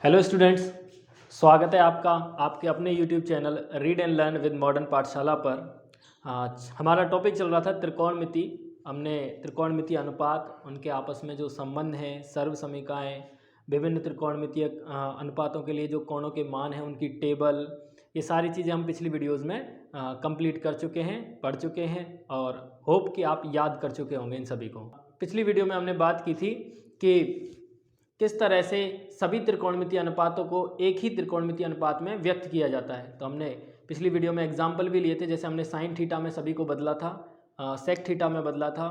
Hello students, स्वागत है आपका आपके अपने YouTube channel read and learn with modern पाठशाला पर। आज हमारा टॉपिक चल रहा था त्रिकोणमिति। हमने त्रिकोणमिति अनुपात, उनके आपस में जो संबंध हैं, सर्व समीकरण, विभिन्न त्रिकोणमितीय अनुपातों के लिए जो कोणों के मान हैं उनकी टेबल, ये सारी चीज़ें हम पिछली वीडियोज़ में कंप्लीट कर चुके हैं, पढ़ चुके हैं और होप कि आप याद कर चुके होंगे इन सभी को। पिछली वीडियो में हमने बात की थी कि किस तरह से सभी त्रिकोणमितीय अनुपातों को एक ही त्रिकोणमितीय अनुपात में व्यक्त किया जाता है। तो हमने पिछली वीडियो में एग्जाम्पल भी लिए थे, जैसे हमने साइन थीटा में सभी को बदला था, सेक थीटा में बदला था।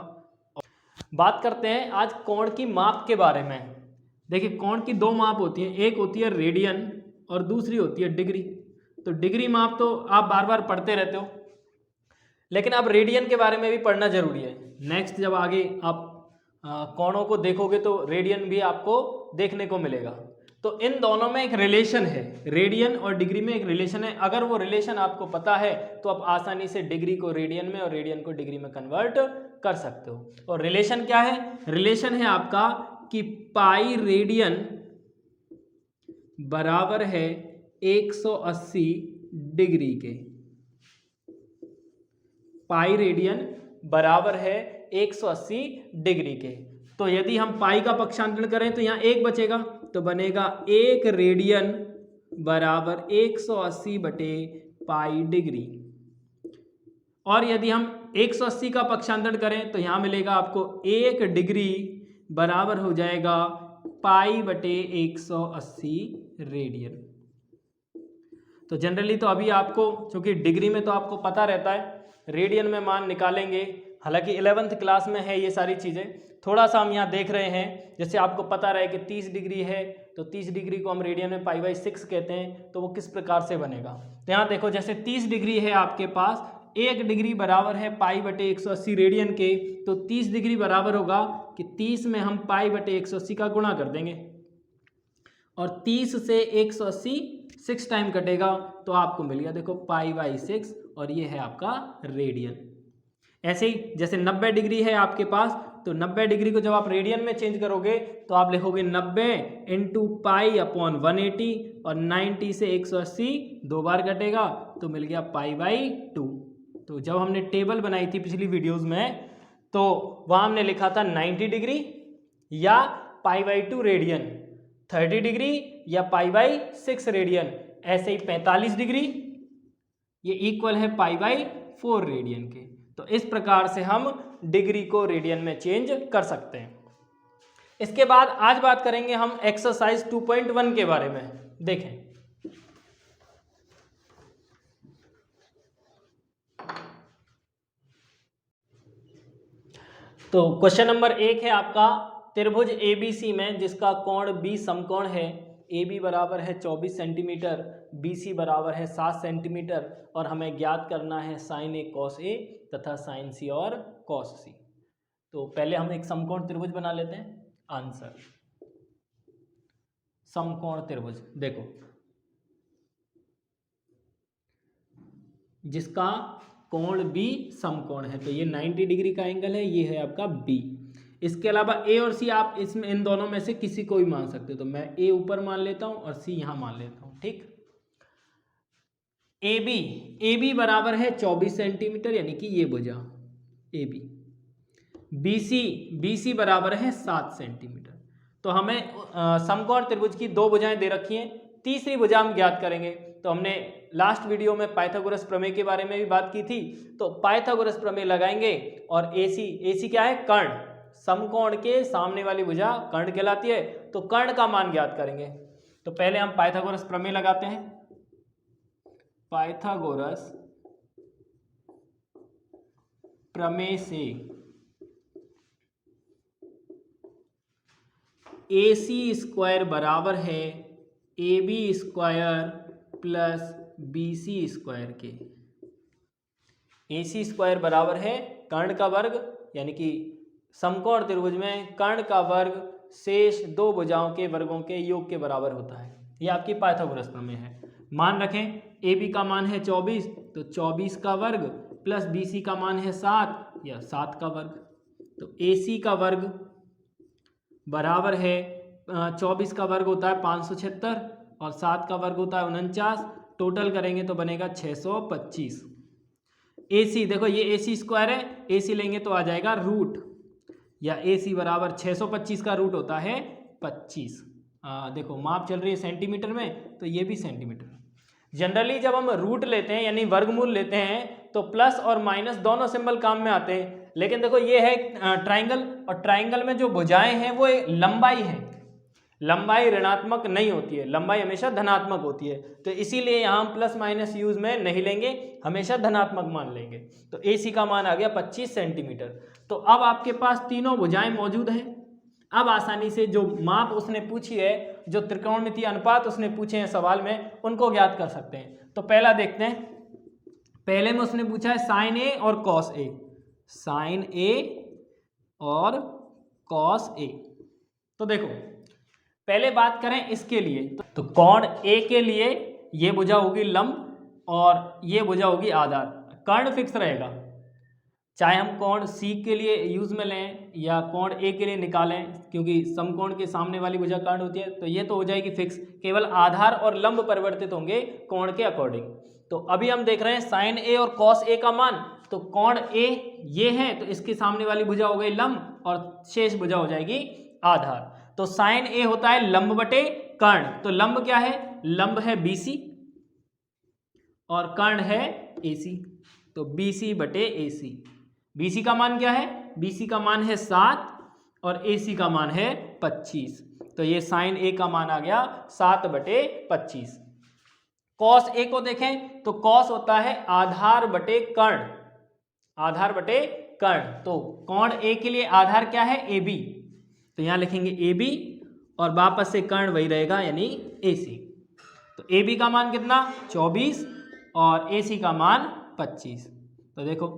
बात करते हैं आज कोण की माप के बारे में। देखिए, कोण की दो माप होती हैं, एक होती है रेडियन और दूसरी होती है डिग्री। तो डिग्री माप तो आप बार बार पढ़ते रहते हो, लेकिन अब रेडियन के बारे में भी पढ़ना जरूरी है। नेक्स्ट जब आगे आप कोणों को देखोगे तो रेडियन भी आपको देखने को मिलेगा। तो इन दोनों में एक रिलेशन है, रेडियन और डिग्री में एक रिलेशन है। अगर वो रिलेशन आपको पता है तो आप आसानी से डिग्री को रेडियन में और रेडियन को डिग्री में कन्वर्ट कर सकते हो। और रिलेशन क्या है? रिलेशन है आपका कि पाई रेडियन बराबर है 180 डिग्री के। पाई रेडियन बराबर है 180 डिग्री के। तो यदि हम पाई का पक्षांतरण करें तो यहाँ एक बचेगा, तो बनेगा 1 रेडियन बराबर 180 बटे पाई डिग्री। और यदि हम 180 का पक्षांतरण करें तो यहाँ मिलेगा आपको 1 डिग्री बराबर हो जाएगा पाई बटे 180 रेडियन। तो जनरली तो अभी आपको, चूंकि डिग्री में तो आपको पता रहता है, रेडियन में मान निकालेंगे। हालांकि 11th क्लास में है ये सारी चीज़ें, थोड़ा सा हम यहाँ देख रहे हैं। जैसे आपको पता रहे कि 30 डिग्री है तो 30 डिग्री को हम रेडियन में पाई बाई 6 कहते हैं, तो वो किस प्रकार से बनेगा। तो यहाँ देखो, जैसे 30 डिग्री है आपके पास, 1 डिग्री बराबर है पाई बटे 180 रेडियन के, तो 30 डिग्री बराबर होगा कि 30 में हम पाई बटे 180 का गुणा कर देंगे और 30 से 180 6 टाइम कटेगा, तो आपको मिल गया देखो पाई बाई 6, और ये है आपका रेडियन। ऐसे ही जैसे 90 डिग्री है आपके पास, तो 90 डिग्री को जब आप रेडियन में चेंज करोगे तो आप लिखोगे 90 इंटू पाई अपॉन 180, और 90 से 180 दो बार कटेगा, तो मिल गया पाई बाई 2। तो जब हमने टेबल बनाई थी पिछली वीडियोस में, तो वहाँ हमने लिखा था 90 डिग्री या पाई बाई 2 रेडियन, 30 डिग्री या पाई बाई 6 रेडियन, ऐसे ही 45 डिग्री ये इक्वल है पाई बाई 4 रेडियन के। तो इस प्रकार से हम डिग्री को रेडियन में चेंज कर सकते हैं। इसके बाद आज बात करेंगे हम एक्सरसाइज 2.1 के बारे में। देखें, तो क्वेश्चन नंबर 1 है आपका, त्रिभुज ABC में जिसका कोण B समकोण है, AB बराबर है 24 सेंटीमीटर, BC बराबर है 7 सेंटीमीटर, और हमें ज्ञात करना है साइन A कॉस A तथा साइन C और कॉस C। तो पहले हम एक समकोण त्रिभुज बना लेते हैं। आंसर समकोण त्रिभुज, देखो जिसका कोण B समकोण है, तो ये 90 डिग्री का एंगल है, ये है आपका B। इसके अलावा A और C आप इसमें इन दोनों में से किसी को भी मान सकते हो, तो मैं A ऊपर मान लेता हूं और C यहां मान लेता हूं। ठीक, AB बराबर है 24 सेंटीमीटर, यानी कि ये भुजा AB। BC बराबर है 7 सेंटीमीटर। तो हमें समकोण त्रिभुज की दो भुजाएं दे रखी हैं, तीसरी भुजा हम ज्ञात करेंगे। तो हमने लास्ट वीडियो में पाइथागोरस प्रमेय के बारे में भी बात की थी, तो पाइथागोरस प्रमेय लगाएंगे और AC क्या है? कर्ण। समकोण के सामने वाली भुजा कर्ण कहलाती है, तो कर्ण का मान ज्ञात करेंगे। तो पहले हम पाइथागोरस प्रमेय लगाते हैं। पाइथागोरस प्रमेय से AC स्क्वायर बराबर है AB square plus BC square के। AC स्क्वायर बराबर है कर्ण का वर्ग, यानी कि समकोण त्रिभुज में कर्ण का वर्ग शेष दो भुजाओं के वर्गों के योग के बराबर होता है। यह आपकी पाइथागोरस प्रमेय है। मान रखें AB का मान है 24, तो 24 का वर्ग प्लस BC का मान है 7 या 7 का वर्ग, तो AC का वर्ग बराबर है 24 का वर्ग होता है 576 और 7 का वर्ग होता है 49, टोटल करेंगे तो बनेगा 625। AC देखो ये AC स्क्वायर है, AC लेंगे तो आ जाएगा रूट, या AC बराबर 625 का रूट होता है 25। देखो माप चल रही है सेंटीमीटर में, तो ये भी सेंटीमीटर। जनरली जब हम रूट लेते हैं यानी वर्गमूल लेते हैं तो प्लस और माइनस दोनों सिंबल काम में आते हैं, लेकिन देखो ये है ट्राइंगल, और ट्राइंगल में जो भुजाएं हैं वो लंबाई है, लंबाई ऋणात्मक नहीं होती है, लंबाई हमेशा धनात्मक होती है, तो इसीलिए यहाँ हम प्लस माइनस यूज में नहीं लेंगे, हमेशा धनात्मक मान लेंगे। तो AC का मान आ गया 25 सेंटीमीटर। तो अब आपके पास तीनों भुजाएं मौजूद हैं, अब आसानी से जो माप उसने पूछी है, जो त्रिकोणमितीय अनुपात उसने पूछे हैं सवाल में, उनको ज्ञात कर सकते हैं। तो पहला देखते हैं, पहले में उसने पूछा है साइन A और कॉस A, साइन A और कॉस A। तो देखो पहले बात करें इसके लिए, तो कोण A के लिए ये भुजा होगी लंब और ये भुजा होगी आधार, कर्ण फिक्स रहेगा, चाहे हम कोण C के लिए यूज में लें या कोण A के लिए निकालें, क्योंकि समकोण के सामने वाली भुजा कर्ण होती है, तो ये तो हो जाएगी फिक्स, केवल आधार और लंब परिवर्तित होंगे कोण के अकॉर्डिंग। तो अभी हम देख रहे हैं साइन A और कॉस A का मान, तो कोण A ये है तो इसके सामने वाली भुजा हो गई लंब और शेष भुजा हो जाएगी आधार। तो साइन A होता है लंब बटे कर्ण, तो लंब क्या है, लंब है BC और कर्ण है AC, तो BC बटे AC। BC का मान क्या है, BC का मान है 7 और AC का मान है 25, तो ये साइन A का मान आ गया 7 बटे 25। कॉस A को देखें तो कॉस होता है आधार बटे कर्ण, आधार बटे कर्ण, तो कोण A के लिए आधार क्या है AB, तो यहां लिखेंगे AB और वापस से कर्ण वही रहेगा यानी AC। तो AB का मान कितना 24 और AC का मान 25। तो देखो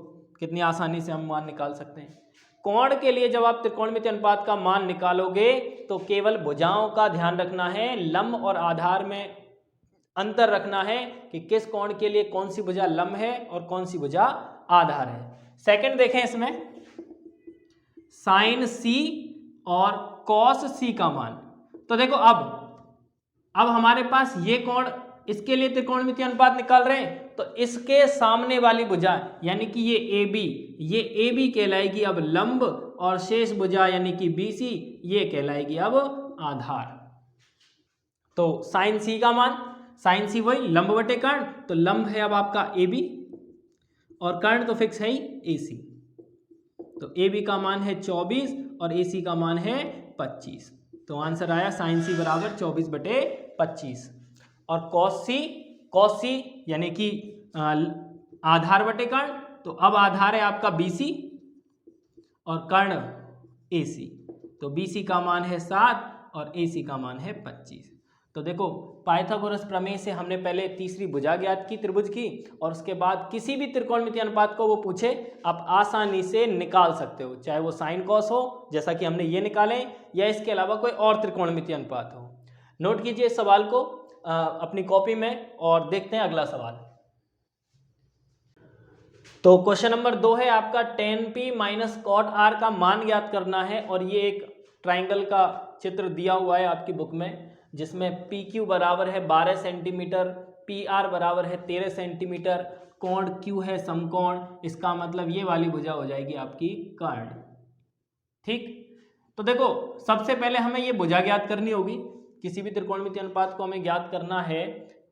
कितनी आसानी से हम मान निकाल सकते हैं। कोण के लिए जब आप त्रिकोणमितीय अनुपात का मान निकालोगे तो केवल भुजाओं का ध्यान रखना है, लंब और आधार में अंतर रखना है कि किस कोण के लिए कौन सी भुजा लंब है और कौन सी भुजा आधार है। सेकंड देखें इसमें, साइन C और कॉस C का मान, तो देखो अब हमारे पास ये कोण, इसके लिए त्रिकोणमितीय अनुपात निकाल रहे हैं, तो इसके सामने वाली भुजा यानी कि ये AB कहलाएगी अब लंब और शेष भुजा यानी कि BC ये कहलाएगी अब आधार। तो साइन C का मान, साइन C वही लंब बटे कर्ण, तो लंब है अब आपका AB और कर्ण तो फिक्स है ही AC, तो AB का मान है 24 और AC का मान है 25, तो आंसर आया साइन C बराबर 24 बटे 25। और कॉस C यानी कि आधार बटे कर्ण, तो अब आधार है आपका BC और कर्ण AC, तो BC का मान है 7 और AC का मान है 25। तो देखो पाइथागोरस प्रमेय से हमने पहले तीसरी भुजा ज्ञात की त्रिभुज की, और उसके बाद किसी भी त्रिकोणमितीय अनुपात को वो पूछे आप आसानी से निकाल सकते हो, चाहे वो साइन कॉस हो जैसा कि हमने ये निकाले, या इसके अलावा कोई और त्रिकोणमितीय अनुपात हो। नोट कीजिए इस सवाल को अपनी कॉपी में और देखते हैं अगला सवाल। तो क्वेश्चन नंबर 2 है आपका tan P minus cot R का मान ज्ञात करना है, और ये एक ट्राइंगल का चित्र दिया हुआ है आपकी बुक में, जिसमें PQ बराबर है 12 सेंटीमीटर, PR बराबर है 13 सेंटीमीटर, कोण Q है समकोण, इसका मतलब ये वाली भुजा हो जाएगी आपकी कर्ण। ठीक, तो देखो सबसे पहले हमें ये भुजा ज्ञात करनी होगी, किसी भी त्रिकोणमितीय अनुपात को हमें ज्ञात करना है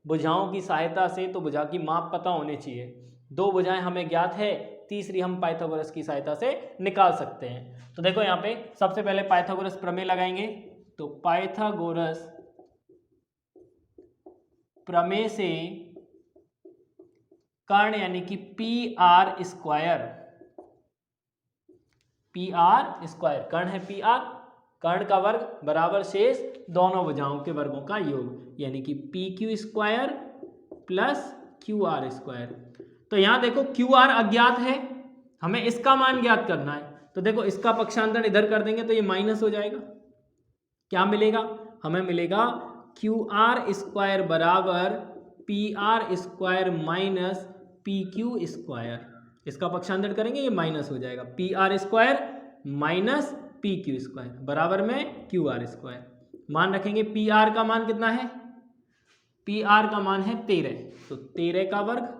भुजाओं की सहायता से, तो भुजा की माप पता होनी चाहिए। 2 भुजाएं हमें ज्ञात है, तीसरी हम पाइथागोरस की सहायता से निकाल सकते हैं। तो देखो यहाँ पे सबसे पहले पाइथागोरस प्रमेय लगाएंगे, तो पाइथागोरस प्रमेय से कर्ण यानी कि PR स्क्वायर, कर्ण है PR, कर्ण का वर्ग बराबर शेष दोनों भुजाओं के वर्गों का योग, यानी कि PQ square plus QR square. तो यहां देखो QR अज्ञात है, हमें इसका मान ज्ञात करना है, तो देखो इसका पक्षांतरण इधर कर देंगे तो ये माइनस हो जाएगा, क्या मिलेगा हमें, मिलेगा QR स्क्वायर बराबर PR square minus PQ square, इसका पक्षांतरण करेंगे ये माइनस हो जाएगा, PR square minus PQ square बराबर में QR स्क्वायर। मान रखेंगे पी आर का मान कितना है, पी आर का मान है 13, तो 13 का वर्ग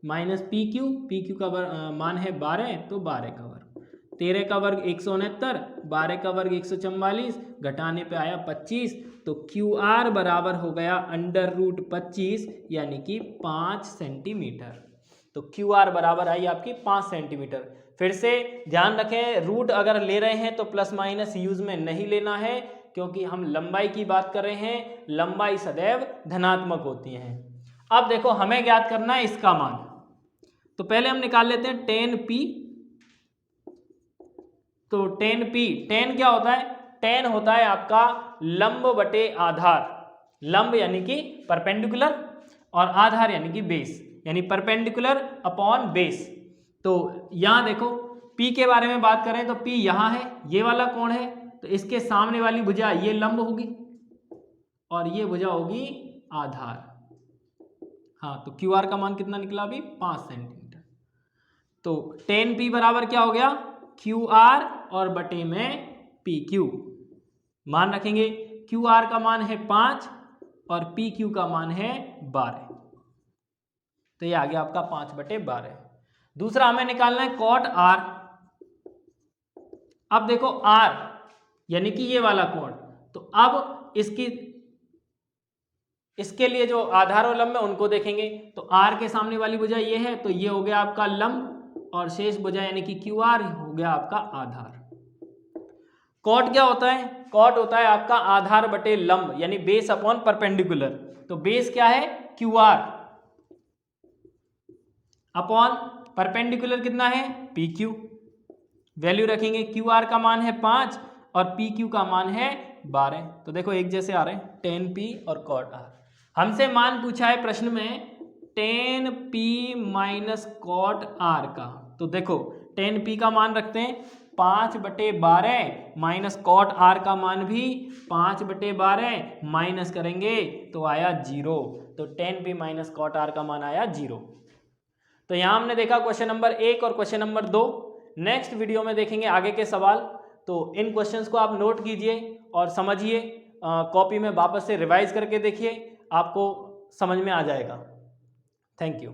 माइनस पी क्यू का मान है 12, तो 12 का वर्ग, 13 का वर्ग 169, 12 का वर्ग 144, घटाने पे आया 25, तो क्यू आर बराबर हो गया √25 यानी कि 5 सेंटीमीटर। तो क्यू आर बराबर आई आपकी 5 सेंटीमीटर। फिर से ध्यान रखें, रूट अगर ले रहे हैं तो प्लस माइनस यूज में नहीं लेना है, क्योंकि हम लंबाई की बात कर रहे हैं, लंबाई सदैव धनात्मक होती है। अब देखो हमें ज्ञात करना है इसका मान, तो पहले हम निकाल लेते हैं tan p। तो tan p, tan क्या होता है, tan होता है आपका लंब बटे आधार, लंब यानी कि परपेंडिकुलर और आधार यानी कि बेस, यानी परपेंडिकुलर अपॉन बेस। तो यहां देखो p के बारे में बात करें तो p यहां है, ये वाला कोण है, तो इसके सामने वाली भुजा ये लंब होगी और ये भुजा होगी आधार। हाँ, तो क्यू आर का मान कितना निकला अभी, 5 सेंटीमीटर। तो tan p बराबर क्या हो गया, क्यू आर और बटे में पी क्यू। मान रखेंगे क्यू आर का मान है 5 और पी क्यू का मान है 12, तो ये आ गया आपका 5/12। दूसरा हमें निकालना है कॉट आर। अब देखो आर यानी कि ये वाला कोण, तो अब इसके लिए जो आधार और लंब है उनको देखेंगे, तो आर के सामने वाली भुजा ये है, तो ये हो गया आपका लंब और शेष भुजा यानी कि क्यू आर हो गया आपका आधार। कॉट क्या होता है, कॉट होता है आपका आधार बटे लंब यानी बेस अपॉन परपेंडिकुलर। तो बेस क्या है, क्यू आर अपॉन परपेंडिकुलर कितना है, पी क्यू। वैल्यू रखेंगे, क्यू आर का मान है 5 और पी क्यू का मान है 12, तो देखो एक जैसे आ रहे हैं tan p और cot r। हमसे मान पूछा है प्रश्न में tan p minus cot r का, तो देखो tan p का मान रखते हैं 5/12 माइनस cot r का मान भी 5/12 माइनस करेंगे तो आया 0, तो tan p minus cot r का मान आया 0। तो यहाँ हमने देखा क्वेश्चन नंबर 1 और क्वेश्चन नंबर 2। नेक्स्ट वीडियो में देखेंगे आगे के सवाल। तो इन क्वेश्चंस को आप नोट कीजिए और समझिए, कॉपी में वापस से रिवाइज करके देखिए, आपको समझ में आ जाएगा। Thank you.